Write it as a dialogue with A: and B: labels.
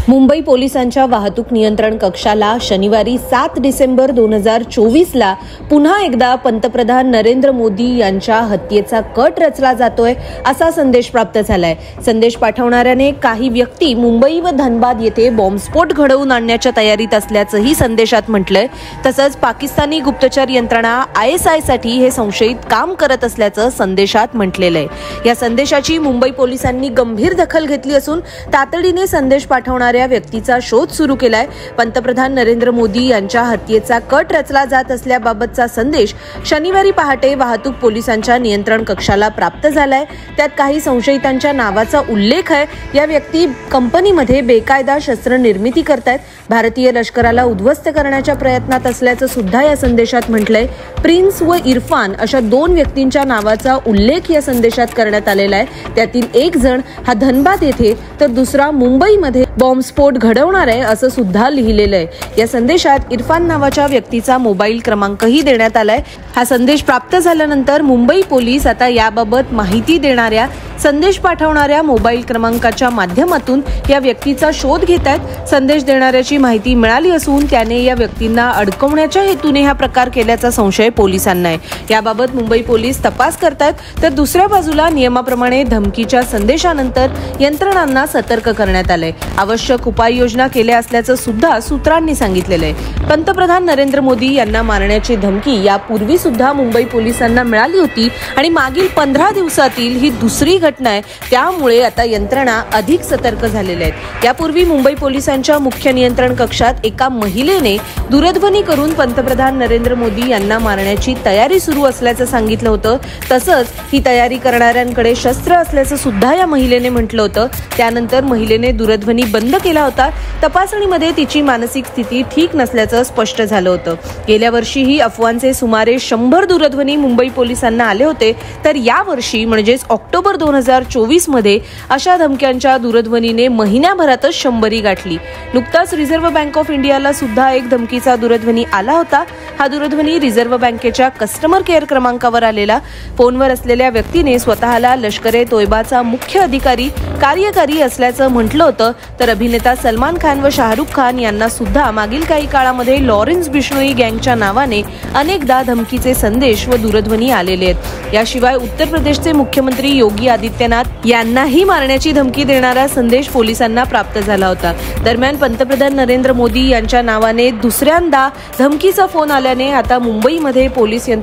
A: मुंबई पोलिसांच्या वाहतूक नियंत्रण कक्षाला शनिवारी 7 डिसेंबर 2024ला पुन्हा एकदा पंतप्रधान नरेंद्र मोदी यांच्या हत्येचा कट रचला जातोय असा संदेश प्राप्त झालाय। संदेश पाठवणाऱ्याने काही व्यक्ती मुंबई व धनबाद येथे बॉम्बस्फोट घडवून आणण्याच्या तयारीत असल्याचंही संदेशात म्हटलंय। तसंच पाकिस्तानी गुप्तचर यंत्रणा ISI साठी हे संशयित काम करत असल्याचं संदेशात म्हटलेलं आहे। या संदेशाची मुंबई पोलिसांनी गंभीर दखल घेतली असून तातडीने संदेश पाठवणाऱ्या व्यक्तीचा शोध सुरू केलाय। पंतप्रधान नरेंद्र मोदी यांच्या हत्येचा कट रचला जात असल्याबाबतचा संदेश शनिवारी पहाटे वाहतूक पोलिसांच्या नियंत्रण कक्षाला प्राप्त झालाय। त्यात काही संशयितांच्या नावाचा उल्लेख आहे। या व्यक्ती कंपनीमध्ये बेकायदा शस्त्र निर्मिती करतात, भारतीय लष्कराला उद्ध्वस्त करण्याच्या प्रयत्नात असल्याचं सुद्धा या संदेशात म्हटलंय। प्रिन्स व इरफान अशा 2 व्यक्तींच्या नावाचा उल्लेख या संदेशात करण्यात आलेला आहे। त्यातील एक जण हा धनबाद येथे तर दुसरा मुंबईमध्ये बॉम्बस्फोट घडवणार आहे असं सुद्धा लिहिलेलं आहे। या संदेशात इरफान नावाच्या व्यक्तीचा मोबाईल क्रमांकही देण्यात आलाय। हा संदेश प्राप्त झाल्यानंतर मुंबई पोलीस आता याबाबत माहिती देणाऱ्या संदेश पाठवणाऱ्या मोबाईल क्रमांकाच्या माध्यमातून या व्यक्तीचा शोध घेत आहेत। संदेश देणाऱ्याची माहिती मिळाली असून त्याने या व्यक्तींना अडकवण्याच्या हेतूने हा प्रकार केल्याचा संशय पोलिसांना आहे। याबाबत मुंबई पोलीस तपास करतात तर दुसऱ्या बाजूला नियमाप्रमाणे धमकीच्या संदेशानंतर यंत्रणांना सतर्क करण्यात आले। आवश्यक उपाययोजना केल्या असल्याचं सुद्धा सूत्रांनी सांगितलेलं आहे। पंतप्रधान नरेंद्र मोदी यांना मारण्याची धमकी यापूर्वी सुद्धा मुंबई पोलिसांना मिळाली होती आणि मागील 15 दिवसातील ही दुसरी घटना आहे। त्यामुळे आता यंत्रणा अधिक सतर्क झालेल्या आहेत। यापूर्वी मुंबई पोलिसांच्या मुख्य नियंत्रण कक्षात एका महिलेने दूरध्वनी करून पंतप्रधान नरेंद्र मोदी यांना मारण्याची तयारी सुरू असल्याचं सांगितलं होतं। तसंच ही तयारी करणाऱ्यांकडे शस्त्र असल्याचं सुद्धा या महिलेने म्हटलं होतं। त्यानंतर महिलेने दूरध्वनी बंद केला होता। तपासणीमध्ये तिची मानसिक स्थिती ठीक नसल्याचं स्पष्ट झालं होतं। गेल्या वर्षीही अफवांचे सुमारे 100 दूरध्वनी मुंबई पोलिसांना आले होते, तर यावर्षी म्हणजेच ऑक्टोबर 2024 मध्ये अशा धमक्यांच्या दूरध्वनीने महिन्याभरातच 100 गाठली। नुकताच रिझर्व्ह बँक ऑफ इंडियाला सुद्धा एक धमकीचा दूरध्वनी आला होता। हा दूरध्वनी रिझर्व्ह बँकेच्या कस्टमर केअर क्रमांकावर आलेला। फोनवर असलेल्या व्यक्तीने स्वतःला लष्कर-ए-तोयबाचा मुख्य अधिकारी कार्यकारी असल्याचं म्हटलं होतं, तर अभिनेता सलमान खान व शाहरुख खान यांना सुद्धा मागील काही काळामध्ये लॉरेन्स बिश्नोई गँगच्या नावाने अनेकदा धमकीचे संदेश व दूरध्वनी आलेले आहेत। याशिवाय उत्तर प्रदेशचे मुख्यमंत्री योगी आदित्यनाथ यांनाही मारण्याची धमकी देणारा संदेश पोलिसांना प्राप्त झाला होता। दरम्यान पंतप्रधान नरेंद्र मोदी यांच्या नावाने दुसऱ्यांदा धमकीचा फोन आल्याने आता मुंबईमध्ये पोलीस यंत्रणा